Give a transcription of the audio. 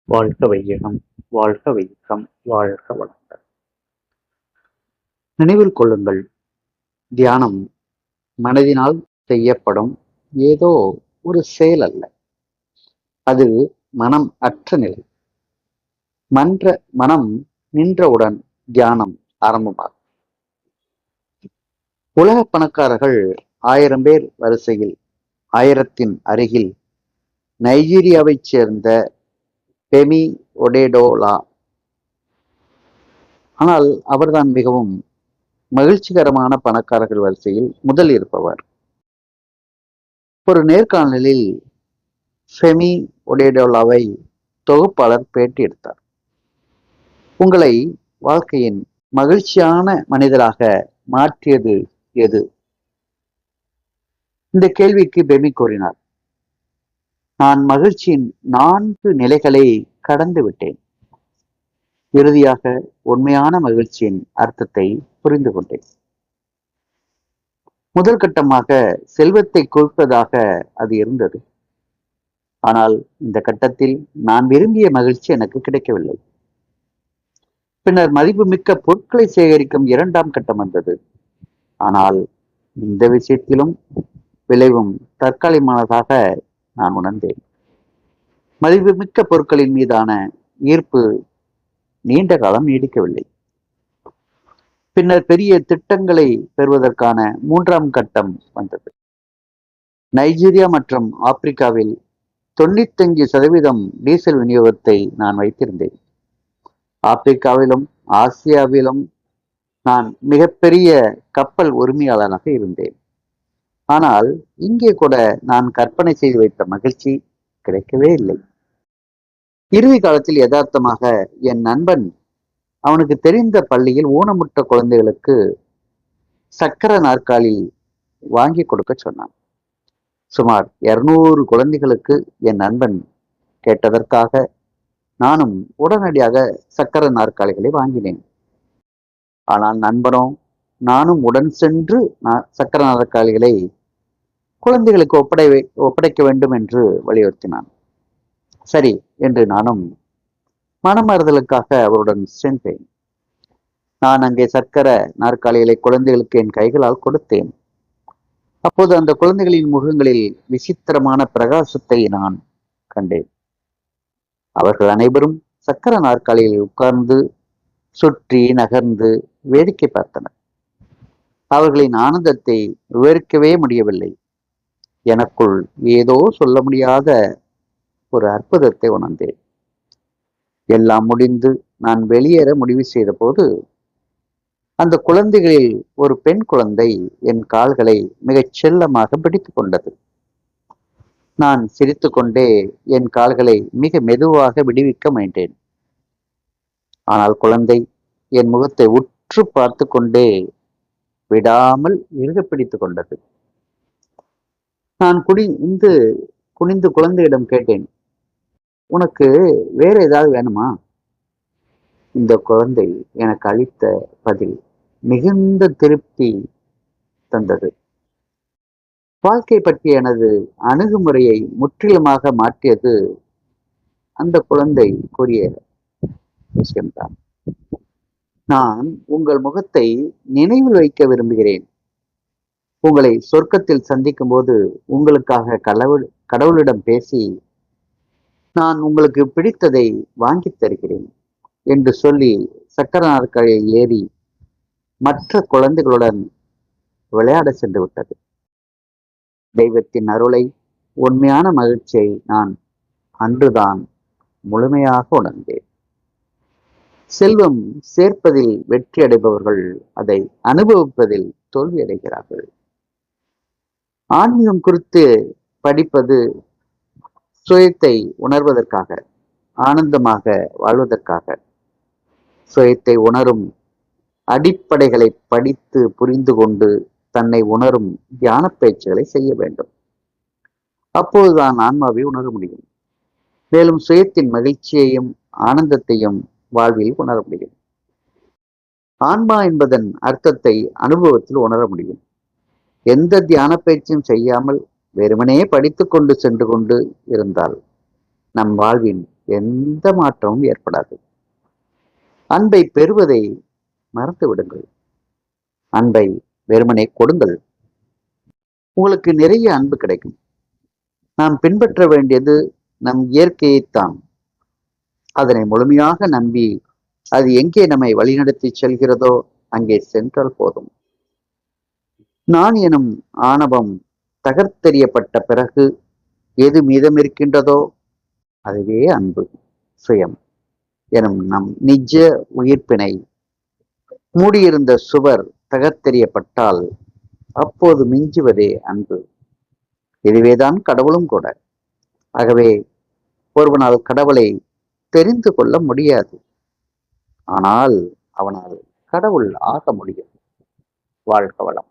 வாழ்க வையகம், வாழ்க வையகம், வாழ்க வளங்கள். நினைவில் கொள்ளுங்கள், தியானம் மனதினால் செய்யப்படும் ஏதோ ஒரு செயல் அல்ல. அது மனம் அற்ற நிலை. மனம் நின்றவுடன் தியானம் ஆரம்பமாகும். உலக பணக்காரர்கள் 1000 பேர் வரிசையில் 1000 அருகில் நைஜீரியாவைச் சேர்ந்த பெமி ஒடேடோலா. ஆனால் அவர்தான் மிகவும் மகிழ்ச்சிகரமான பணக்காரர்கள் வரிசையில் முதல் இருப்பவர். ஒரு நேர்காணலில் ஃபெமி ஒடேடோலாவை தொகுப்பாளர் பேட்டி எடுத்தார். உங்களை வாழ்க்கையின் மகிழ்ச்சியான மனிதராக மாற்றியது எது? இந்த கேள்விக்கு பெமி கூறினார், நான் மகிழ்ச்சியின் 4 நிலைகளை கடந்து விட்டேன். இறுதியாக உண்மையான மகிழ்ச்சியின் அர்த்தத்தை புரிந்து கொண்டேன். முதல் கட்டமாக செல்வத்தை குவிப்பதாக அது இருந்தது. ஆனால் இந்த கட்டத்தில் நான் விரும்பிய மகிழ்ச்சி எனக்கு கிடைக்கவில்லை. பின்னர் மதிப்புமிக்க பொருட்களை சேகரிக்கும் 2ஆம் கட்டம் வந்தது. ஆனால் இந்த விஷயத்திலும் விளைவும் தற்காலிகமானதாக நான் உணர்ந்தேன். மதிப்புமிக்க பொருட்களின் மீதான ஈர்ப்பு நீண்ட காலம் நீடிக்கவில்லை. பின்னர் பெரிய திட்டங்களை பெறுவதற்கான 3ஆம் கட்டம் வந்தது. நைஜீரியா மற்றும் ஆப்பிரிக்காவில் 95% டீசல் விநியோகத்தை நான் வைத்திருந்தேன். ஆப்பிரிக்காவிலும் ஆசியாவிலும் நான் மிகப்பெரிய கப்பல் உரிமையாளராக இருந்தேன். ஆனால் இங்கே கூட நான் கற்பனை செய்து வைத்த மகிழ்ச்சி கிடைக்கவே இல்லை. இறுதி காலத்தில் யதார்த்தமாக என் நண்பன் அவனுக்கு தெரிந்த பள்ளியில் ஊனமுற்ற குழந்தைகளுக்கு சக்கர நாற்காலி வாங்கி கொடுக்க சொன்னான். சுமார் 200 குழந்தைகளுக்கு என் நண்பன் கேட்டதற்காக நானும் உடனடியாக சக்கர நாற்காலிகளை வாங்கினேன். ஆனால் நண்பனோ நானும் உடன் சென்று சக்கர நாற்காலிகளை குழந்தைகளுக்கு ஒப்படைக்க வேண்டும் என்று வலியுறுத்தினான். சரி என்று நானும் மனமாறுதலுக்காக அவருடன் சென்றேன். நான் அங்கே சக்கர நாற்காலிகளை குழந்தைகளுக்கு என் கைகளால் கொடுத்தேன். அப்போது அந்த குழந்தைகளின் முகங்களில் விசித்திரமான பிரகாசத்தை நான் கண்டேன். அவர்கள் அனைவரும் சக்கர நாற்காலியில் உட்கார்ந்து சுற்றி நகர்ந்து வேடிக்கை பார்த்தனர். அவர்களின் ஆனந்தத்தை விவரிக்கவே முடியவில்லை. எனக்குள் ஏதோ சொல்ல முடியாத ஒரு அற்புதத்தை உணர்ந்தேன். எல்லாம் முடிந்து நான் வெளியேற முடிவு செய்த போது அந்த குழந்தைகளில் ஒரு பெண் குழந்தை என் கால்களை மிகச் செல்லமாக பிடித்துக் கொண்டது. நான் சிரித்துக்கொண்டே என் கால்களை மிக மெதுவாக விடுவிக்க முயன்றேன். ஆனால் குழந்தை என் முகத்தை உற்று பார்த்து கொண்டே விடாமல் இறுக பிடித்துக் கொண்டது. நான் குனிந்து குழந்தையிடம் கேட்டேன், உனக்கு வேற ஏதாவது வேணுமா? இந்த குழந்தை எனக்கு அளித்த பதில் மிகுந்த திருப்தி தந்தது. வாழ்க்கை பற்றிய எனது அணுகுமுறையை முற்றிலுமாக மாற்றியது அந்த குழந்தை கூறிய விஷயம்தான். நான் உங்கள் முகத்தை நினைவில் வைக்க விரும்புகிறேன். உங்களை சொர்க்கத்தில் சந்திக்கும் போது உங்களுக்காக கடவுளிடம் பேசி நான் உங்களுக்கு பிடித்ததை வாங்கி தருகிறேன் என்று சொல்லி சக்கர நாற்காலியில் ஏறி மற்ற குழந்தைகளுடன் விளையாட சென்று விட்டது. தெய்வத்தின் அருளை, உண்மையான மகிழ்ச்சியை நான் அன்றுதான் முழுமையாக உணர்ந்தேன். செல்வம் சேர்ப்பதில் வெற்றி அடைபவர்கள் அதை அனுபவிப்பதில் தோல்வி அடைகிறார்கள். ஆன்மீகம் குறித்து படிப்பது சுயத்தை உணர்வதற்காக, ஆனந்தமாக வாழ்வதற்காக. சுயத்தை உணரும் அடிப்படைகளை படித்து புரிந்து கொண்டு தன்னை உணரும் தியான பயிற்சிகளை செய்ய வேண்டும். அப்போதுதான் ஆன்மாவை உணர முடியும். மேலும் சுயத்தின் மகிழ்ச்சியையும் ஆனந்தத்தையும் வாழ்வில் உணர முடியும். ஆன்மா என்பதன் அர்த்தத்தை அனுபவத்தில் உணர முடியும். எந்த தியான பயிற்சியும் செய்யாமல் வெறுமனே படித்துக் கொண்டு சென்று கொண்டு இருந்தால் நம் வாழ்வின் எந்த மாற்றமும் ஏற்படாது. அன்பை பெறுவதை மறந்து விடுங்கள். அன்பை வெறுமனே கொடுங்கள். உங்களுக்கு நிறைய அன்பு கிடைக்கும். நாம் பின்பற்ற வேண்டியது நம் இயற்கையைத்தான். அதனை முழுமையாக நம்பி அது எங்கே நம்மை வழிநடத்தி செல்கிறதோ அங்கே சென்றால் போதும். நான் எனும் ஆணவம் தகர்த்தெறியப்பட்ட பிறகு எது மீதமிருக்கின்றதோ அதுவே அன்பு, சுயம் எனும் நம் நிஜ உயிர்ப்பினை மூடியிருந்த சுவர் தகர்த்தெறியப்பட்டால் அப்போது மிஞ்சுவதே அன்பு. இதுவேதான் கடவுளும் கூட. ஆகவே ஒருவனால் கடவுளை தெரிந்து கொள்ள முடியாது, ஆனால் அவனால் கடவுள் ஆக முடியும். வாழ்க வளம்.